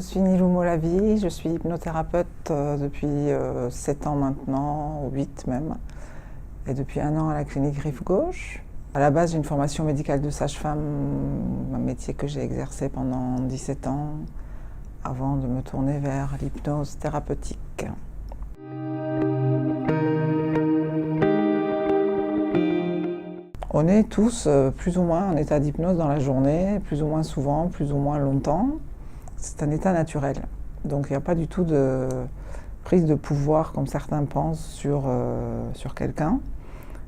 suis Nilou Molavi, je suis hypnothérapeute depuis 7 ans maintenant, ou 8 même, et depuis 1 an à la clinique Rive Gauche. À la base, j'ai une formation médicale de sage-femme, un métier que j'ai exercé pendant 17 ans, avant de me tourner vers l'hypnose thérapeutique. On est tous plus ou moins en état d'hypnose dans la journée, plus ou moins souvent, plus ou moins longtemps. C'est un état naturel. Donc il n'y a pas du tout de prise de pouvoir comme certains pensent sur quelqu'un.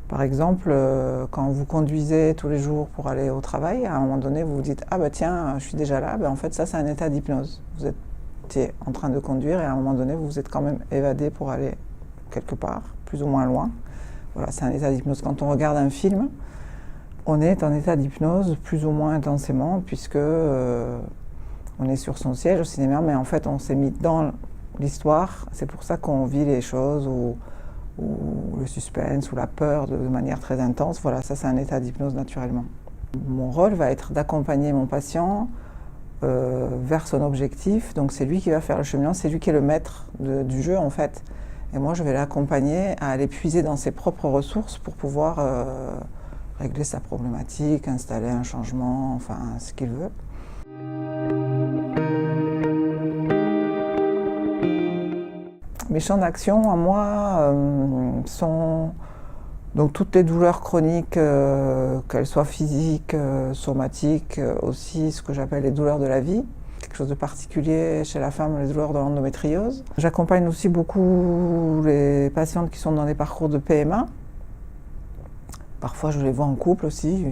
Par exemple, quand vous conduisez tous les jours pour aller au travail, à un moment donné vous vous dites « Ah bah tiens, je suis déjà là », en fait ça c'est un état d'hypnose. Vous étiez en train de conduire et à un moment donné vous vous êtes quand même évadé pour aller quelque part, plus ou moins loin. Voilà, c'est un état d'hypnose. Quand on regarde un film, on est en état d'hypnose plus ou moins intensément puisque on est sur son siège au cinéma, mais en fait on s'est mis dans l'histoire. C'est pour ça qu'on vit les choses ou le suspense ou la peur de manière très intense. Voilà, ça c'est un état d'hypnose naturellement. Mon rôle va être d'accompagner mon patient vers son objectif. Donc c'est lui qui va faire le cheminement, c'est lui qui est le maître du jeu en fait. Et moi je vais l'accompagner à aller puiser dans ses propres ressources pour pouvoir régler sa problématique, installer un changement, enfin ce qu'il veut. Mes champs d'action à moi sont donc toutes les douleurs chroniques, qu'elles soient physiques, somatiques, aussi ce que j'appelle les douleurs de la vie. Quelque chose de particulier chez la femme, les douleurs de l'endométriose. J'accompagne aussi beaucoup les patientes qui sont dans des parcours de PMA. Parfois je les vois en couple aussi,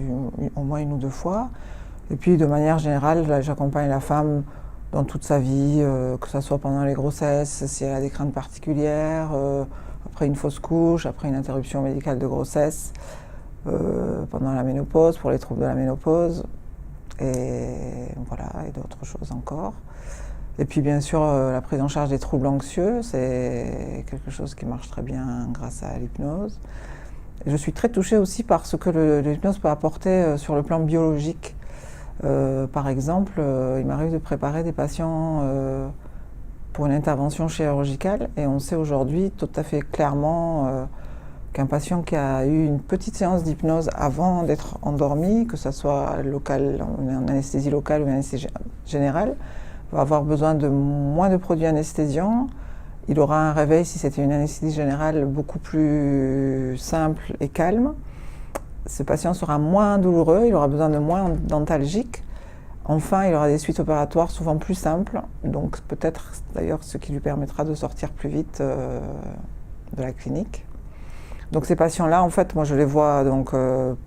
au moins 1 ou 2 fois. Et puis de manière générale, j'accompagne la femme dans toute sa vie, que ce soit pendant les grossesses, si elle a des craintes particulières, après une fausse couche, après une interruption médicale de grossesse, pendant la ménopause, pour les troubles de la ménopause, et voilà, et d'autres choses encore. Et puis bien sûr, la prise en charge des troubles anxieux, c'est quelque chose qui marche très bien grâce à l'hypnose. Et je suis très touchée aussi par ce que l'hypnose peut apporter sur le plan biologique. Par exemple, il m'arrive de préparer des patients pour une intervention chirurgicale et on sait aujourd'hui tout à fait clairement qu'un patient qui a eu une petite séance d'hypnose avant d'être endormi, que ce soit en anesthésie locale ou en anesthésie générale, va avoir besoin de moins de produits anesthésiants. Il aura un réveil, si c'était une anesthésie générale, beaucoup plus simple et calme. Ce patient sera moins douloureux, il aura besoin de moins d'antalgiques. Enfin, il aura des suites opératoires souvent plus simples, donc peut-être d'ailleurs ce qui lui permettra de sortir plus vite de la clinique. Donc ces patients-là, en fait, moi je les vois donc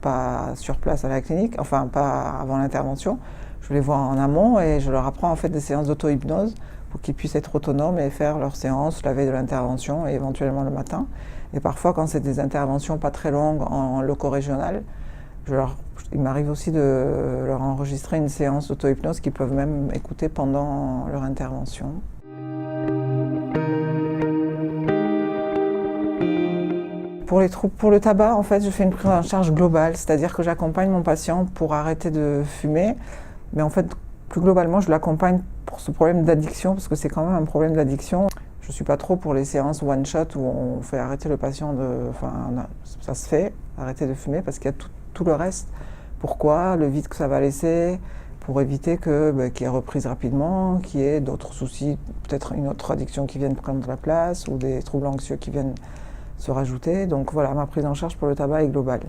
pas sur place à la clinique, enfin pas avant l'intervention, je les vois en amont et je leur apprends en fait des séances d'auto-hypnose pour qu'ils puissent être autonomes et faire leurs séances la veille de l'intervention et éventuellement le matin. Et parfois, quand c'est des interventions pas très longues en loco-régional, il m'arrive aussi de leur enregistrer une séance d'auto-hypnose qu'ils peuvent même écouter pendant leur intervention. Pour le tabac, en fait, je fais une prise en charge globale, c'est-à-dire que j'accompagne mon patient pour arrêter de fumer, mais en fait, plus globalement, je l'accompagne pour ce problème d'addiction, parce que c'est quand même un problème d'addiction. Je ne suis pas trop pour les séances one-shot où on fait arrêter le patient ça se fait, arrêter de fumer, parce qu'il y a tout le reste. Pourquoi? Le vide que ça va laisser, pour éviter qu'il y ait reprise rapidement, qu'il y ait d'autres soucis, peut-être une autre addiction qui vienne prendre la place, ou des troubles anxieux qui viennent se rajouter. Donc voilà, ma prise en charge pour le tabac est globale.